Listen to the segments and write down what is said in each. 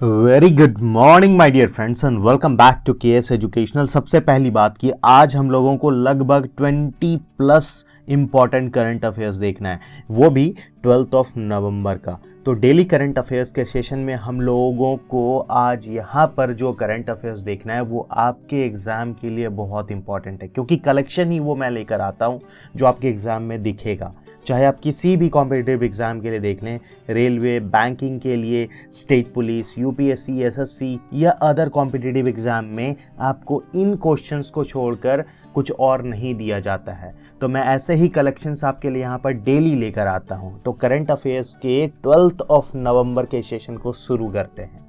Very good morning my dear friends and welcome back to K S educational. सबसे पहली बात कि आज हम लोगों को लगभग 20 प्लस इंपॉर्टेंट करंट अफेयर्स देखना है, वो भी 12 नवंबर का। तो डेली करंट अफेयर्स के सेशन में हम लोगों को आज यहाँ पर जो करंट अफेयर्स देखना है वो आपके एग्ज़ाम के लिए बहुत इंपॉर्टेंट है, क्योंकि कलेक्शन ही वो मैं लेकर आता हूँ जो आपके एग्ज़ाम में दिखेगा। चाहे आप किसी भी कॉम्पिटिटिव एग्ज़ाम के लिए देख लें, रेलवे, बैंकिंग के लिए, स्टेट पुलिस, यूपीएससी, एसएससी या अदर कॉम्पिटिटिव एग्ज़ाम में आपको इन क्वेश्चंस को छोड़कर कुछ और नहीं दिया जाता है। तो मैं ऐसे ही कलेक्शंस आपके लिए यहाँ पर डेली लेकर आता हूँ। तो करंट अफेयर्स के 12 नवंबर के सेशन को शुरू करते हैं।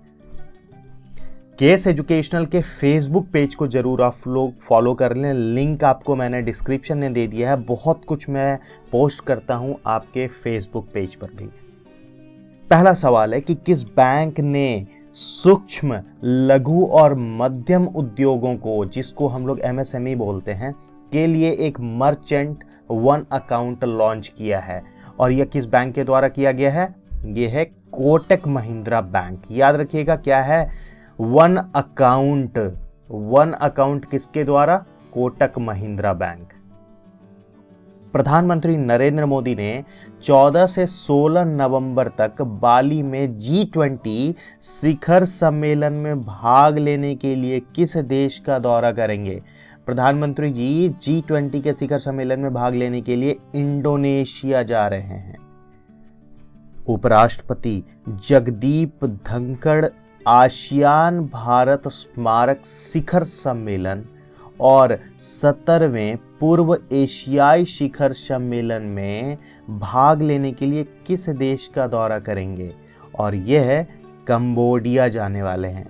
केएस एजुकेशनल के फेसबुक पेज को जरूर आप लोग फॉलो कर लें, लिंक आपको मैंने डिस्क्रिप्शन में दे दिया है। बहुत कुछ मैं पोस्ट करता हूं आपके फेसबुक पेज पर भी। पहला सवाल है कि किस बैंक ने सूक्ष्म, लघु और मध्यम उद्योगों को, जिसको हम लोग एमएसएमई बोलते हैं, के लिए एक मर्चेंट वन अकाउंट लॉन्च किया है, और यह किस बैंक के द्वारा किया गया है? यह है कोटक महिंद्रा बैंक। याद रखिएगा क्या है वन अकाउंट किसके द्वारा? कोटक महिंद्रा बैंक। प्रधानमंत्री नरेंद्र मोदी ने 14 से 16 नवंबर तक बाली में G20 शिखर सम्मेलन में भाग लेने के लिए किस देश का दौरा करेंगे? प्रधानमंत्री जी G20 के शिखर सम्मेलन में भाग लेने के लिए इंडोनेशिया जा रहे हैं। उपराष्ट्रपति जगदीप धनखड़ आसियान भारत स्मारक शिखर सम्मेलन और 17वें पूर्व एशियाई शिखर सम्मेलन में भाग लेने के लिए किस देश का दौरा करेंगे? और यह कंबोडिया जाने वाले हैं।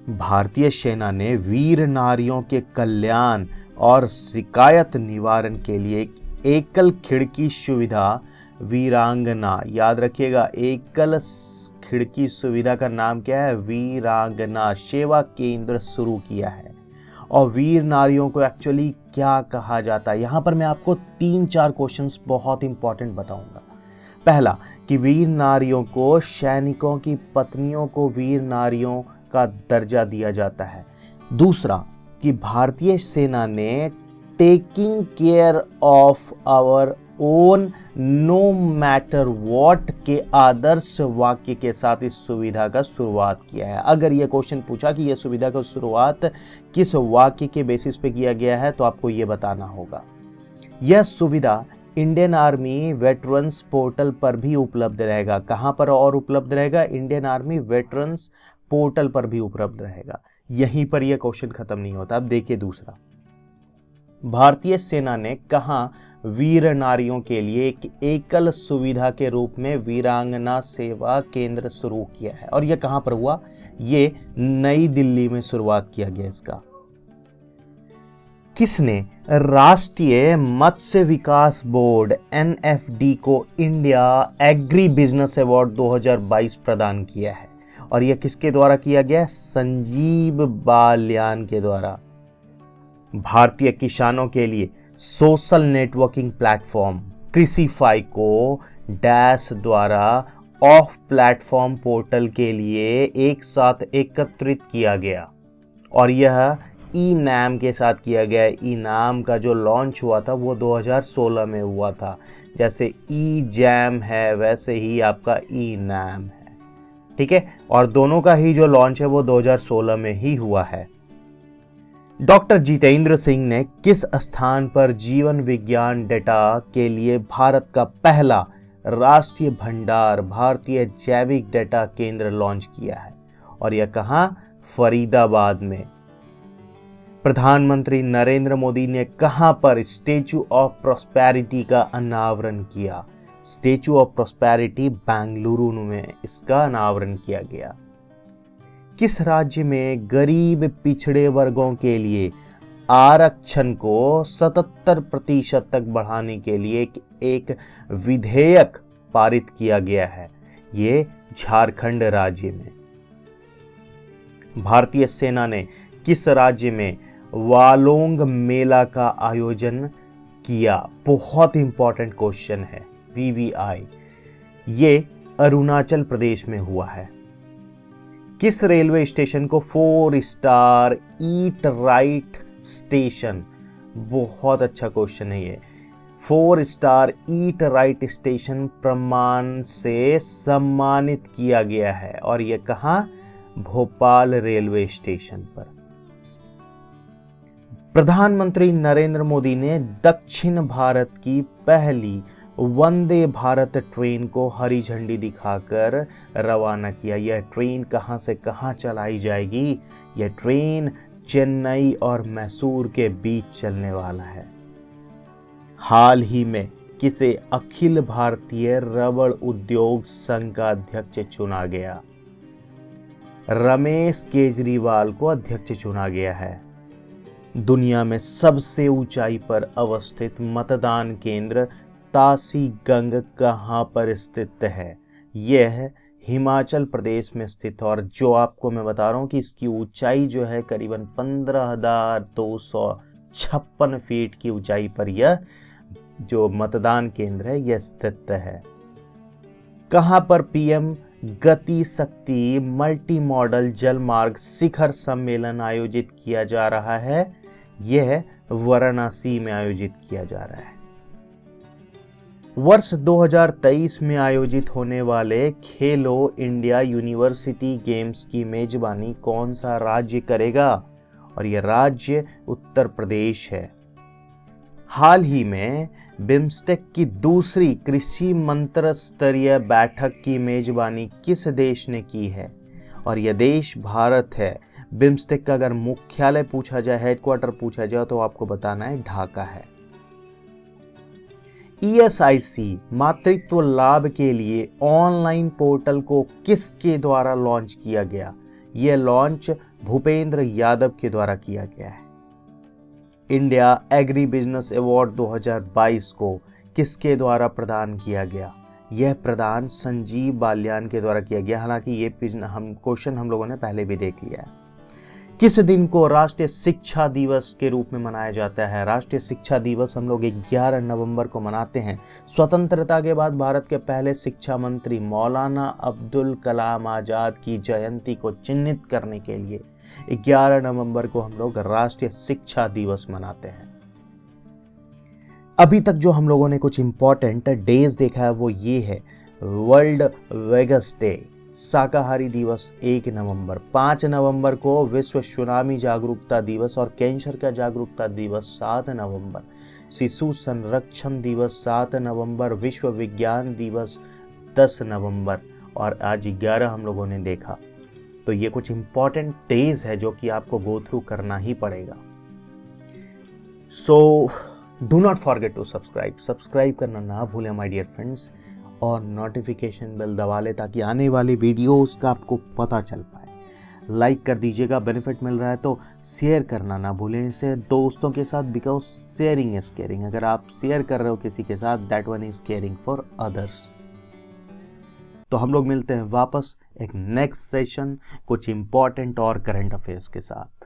भारतीय सेना ने वीर नारियों के कल्याण और शिकायत निवारण के लिए एकल खिड़की सुविधा वीरांगना, याद रखिएगा एकल खिड़की सुविधा का नाम क्या है? वीरांगना सेवा केंद्र शुरू किया है। और वीर नारियों को एक्चुअली क्या कहा जाता है? यहाँ पर मैं आपको 3-4 क्वेश्चंस बहुत इंपॉर्टेंट बताऊंगा। पहला कि वीर नारियों को, सैनिकों की पत्नियों को वीर नारियों का दर्जा दिया जाता है। दूसरा कि भारतीय सेना ने taking care of our own no matter what के आदर्श वाक्य के साथ इस सुविधा का शुरुआत किया है। अगर यह क्वेश्चन पूछा कि यह सुविधा का शुरुआत किस वाक्य के बेसिस पे किया गया है, तो आपको यह बताना होगा। यह सुविधा इंडियन आर्मी वेटरन्स पोर्टल पर भी उपलब्ध रहेगा। कहां पर और उपलब्ध रहेगा? इंडियन आर्मी वेटरन्स पोर्टल पर भी उपलब्ध रहेगा। यहीं पर यह क्वेश्चन खत्म नहीं होता। अब देखिए दूसरा, भारतीय सेना ने कहां वीर नारियों के लिए एक एकल सुविधा के रूप में वीरांगना सेवा केंद्र शुरू किया है, और यह कहां पर हुआ? ये नई दिल्ली में शुरुआत किया गया इसका। किसने राष्ट्रीय मत्स्य विकास बोर्ड NFD को इंडिया एग्री बिजनेस अवार्ड 2022 प्रदान किया है, और यह किसके द्वारा किया गया? संजीव बालियान के द्वारा। भारतीय किसानों के लिए सोशल नेटवर्किंग प्लेटफॉर्म कृषिफाई को डैश द्वारा ऑफ प्लेटफॉर्म पोर्टल के लिए एक साथ एकत्रित किया गया, और यह ई-नाम के साथ किया गया। ई-नाम का जो लॉन्च हुआ था वो 2016 में हुआ था। जैसे ई-जैम है वैसे ही आपका ई-नाम है, ठीक है। और दोनों का ही जो लॉन्च है वो 2016 में ही हुआ है। डॉक्टर जितेंद्र सिंह ने किस स्थान पर जीवन विज्ञान डेटा के लिए भारत का पहला राष्ट्रीय भंडार भारतीय जैविक डेटा केंद्र लॉन्च किया है, और यह कहां? फरीदाबाद में। प्रधानमंत्री नरेंद्र मोदी ने कहां पर स्टैच्यू ऑफ प्रॉस्पेरिटी का अनावरण किया? स्टैच्यू ऑफ प्रॉस्पेरिटी बेंगलुरु में इसका अनावरण किया गया। किस राज्य में गरीब पिछड़े वर्गों के लिए आरक्षण को 77% तक बढ़ाने के लिए एक विधेयक पारित किया गया है? ये झारखंड राज्य में। भारतीय सेना ने किस राज्य में वालोंग मेला का आयोजन किया? बहुत इंपॉर्टेंट क्वेश्चन है। VVI ये अरुणाचल प्रदेश में हुआ है। किस रेलवे स्टेशन को 4 स्टार ईट राइट स्टेशन, बहुत अच्छा क्वेश्चन है ये, 4 स्टार ईट राइट स्टेशन प्रमाण से सम्मानित किया गया है? और यह कहां? भोपाल रेलवे स्टेशन पर। प्रधानमंत्री नरेंद्र मोदी ने दक्षिण भारत की पहली वंदे भारत ट्रेन को हरी झंडी दिखाकर रवाना किया। यह ट्रेन कहां से कहां चलाई जाएगी? यह ट्रेन चेन्नई और मैसूर के बीच चलने वाला है। हाल ही में किसे अखिल भारतीय रबड़ उद्योग संघ का अध्यक्ष चुना गया? रमेश केजरीवाल को अध्यक्ष चुना गया है। दुनिया में सबसे ऊंचाई पर अवस्थित मतदान केंद्र तासी गंग कहां पर स्थित है? यह हिमाचल प्रदेश में स्थित, और जो आपको मैं बता रहा हूं कि इसकी ऊंचाई जो है करीबन 15,256 फीट की ऊंचाई पर यह जो मतदान केंद्र है यह स्थित है। कहां पर पीएम गति शक्ति मल्टी मॉडल जलमार्ग शिखर सम्मेलन आयोजित किया जा रहा है? यह वाराणसी में आयोजित किया जा रहा है। वर्ष 2023 में आयोजित होने वाले खेलो इंडिया यूनिवर्सिटी गेम्स की मेजबानी कौन सा राज्य करेगा? और यह राज्य उत्तर प्रदेश है। हाल ही में बिम्स्टेक की दूसरी कृषि मंत्री स्तरीय बैठक की मेजबानी किस देश ने की है? और यह देश भारत है। बिम्स्टेक का अगर मुख्यालय पूछा जाए, हेडक्वार्टर पूछा जाए, तो आपको बताना है ढाका है। ESIC मातृत्व लाभ के लिए ऑनलाइन पोर्टल को किसके द्वारा लॉन्च किया गया? यह लॉन्च भूपेंद्र यादव के द्वारा किया गया है। इंडिया एग्री बिजनेस अवार्ड 2022 को किसके द्वारा प्रदान किया गया? यह प्रदान संजीव बालियान के द्वारा किया गया। हालांकि ये क्वेश्चन हम लोगों ने पहले भी देख लिया है। किस दिन को राष्ट्रीय शिक्षा दिवस के रूप में मनाया जाता है? राष्ट्रीय शिक्षा दिवस हम लोग 11 नवंबर को मनाते हैं। स्वतंत्रता के बाद भारत के पहले शिक्षा मंत्री मौलाना अब्दुल कलाम आजाद की जयंती को चिन्हित करने के लिए 11 नवंबर को हम लोग राष्ट्रीय शिक्षा दिवस मनाते हैं। अभी तक जो हम लोगों ने कुछ इंपॉर्टेंट डेज देखा है वो ये है: वर्ल्ड वेगस डे, शाकाहारी दिवस 1 नवंबर, 5 नवंबर को विश्व सुनामी जागरूकता दिवस और कैंसर का जागरूकता दिवस 7 नवंबर, शिशु संरक्षण दिवस 7 नवंबर, विश्व विज्ञान दिवस 10 नवंबर, और आज 11 हम लोगों ने देखा। तो ये कुछ इंपॉर्टेंट डेज है जो कि आपको गो थ्रू करना ही पड़ेगा। So do not forget to subscribe करना ना भूलें माय डियर फ्रेंड्स, और नोटिफिकेशन बेल दबा लें ताकि आने वाली वीडियोस का आपको पता चल पाए। लाइक कर दीजिएगा, बेनिफिट मिल रहा है तो शेयर करना ना भूलें इसे दोस्तों के साथ, बिकॉज शेयरिंग इज केयरिंग। अगर आप शेयर कर रहे हो किसी के साथ, that one is caring for others. तो हम लोग मिलते हैं वापस एक नेक्स्ट सेशन कुछ इंपॉर्टेंट और करंट अफेयर्स के साथ।